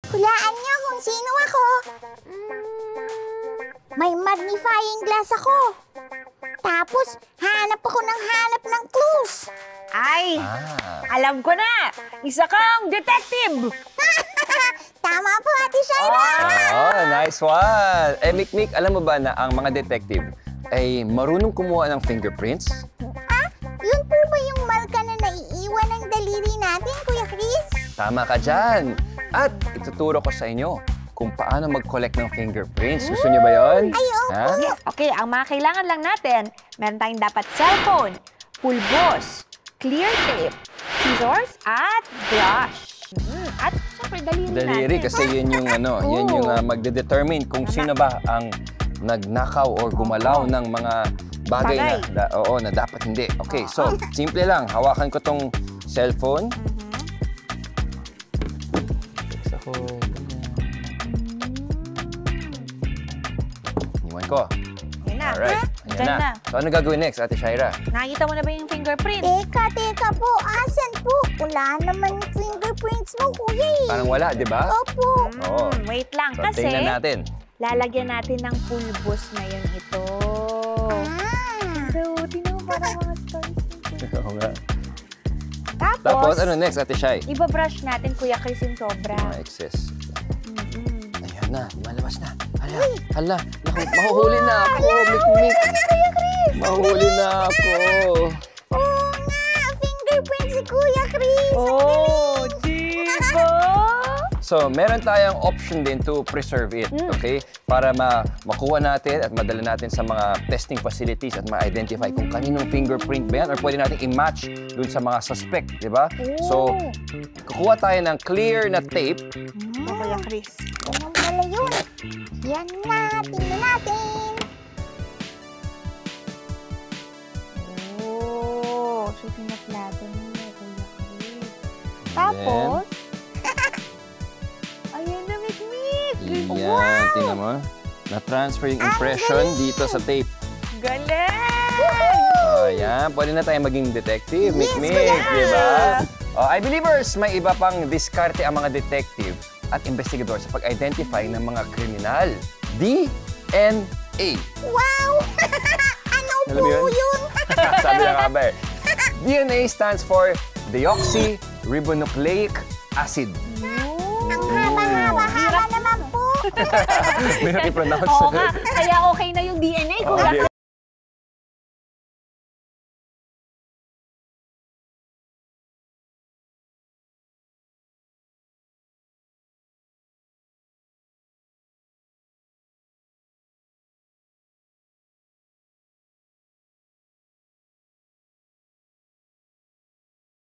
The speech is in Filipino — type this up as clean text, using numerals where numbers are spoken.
Hulaan niyo kung sino ako. May magnifying glass ako. Tapos, hanap ako ng clues. Ay, alam ko na! Isa kang detective! Tama po, Ate Shaira. Oh, nice one! Eh, Mikmik, alam mo ba na ang mga detective ay marunong kumuha ng fingerprints? Yun po ba yung marka na naiiwan ng daliri natin, Kuya Chris? Tama ka dyan! At ituturo ko sa inyo kung paano mag-collect ng fingerprints. Gusto niyo ba yun? Ay, opo. Ha? Yes, okay. Ang mga kailangan lang natin, meron tayong dapat cellphone, pulbos, clear tape, scissors, at brush. At syempre, daliri Daliri natin. kasi yun yung yun yung magde-determine kung sino ba ang nagnakaw or gumalaw ng mga bagay na dapat hindi. Okay, so simple lang. Hawakan ko tong cellphone. Text ako. Iwan ko. Yun na. Alright. Ayan Dyan na. na. So ano gagawin next, Ate Shaira? Nakikita mo na ba yung fingerprint? Teka po. Asan po? Wala naman yung fingerprints mo, Kuya eh. Parang wala, di ba? Opo. Oo. Wait lang, So kasi tingnan natin. lalagyan natin ng pulbos ngayon ito. So, tingnan mo parang mga stars. Oo nga. Tapos, Tapos ano next, Ate Shai? ibabrush natin, Kuya Chris, yung sobra. Mga excess. Ayan na, lumalabas na. Hala, naku, mahuhuli na ako, Mikmik. Mahuhuli na ako. Oo nga, fingerprints si Kuya Chris. Oh, diba? So, meron tayong option din to preserve it, okay? Para makuha natin at madala natin sa mga testing facilities at ma-identify kung kaninong fingerprint ba yan or pwede natin i-match dun sa mga suspect, di ba? So, kukuha tayo ng clear na tape. Kuya Chris. Ganun pala yun. Yan na, tingnan natin. Oh, so pinaplatan niya, Kuya Chris. Tapos, ayan na, Mikmik. Yan, tingnan mo. Na-transfer yung impression dito sa tape. Galing! Ayan, pwede na tayo maging detective, Mikmik, di ba? I believers, may iba pang diskarte ang mga detective at investigador sa pag-identify ng mga kriminal. DNA. Wow! Ano Alam mo po yun? yun? Sabi ng kaber. DNA stands for deoxyribonucleic acid. Ang haba-haba naman po. May i-pronounce. Oo nga, kaya okay na yung DNA, Kuya Okay.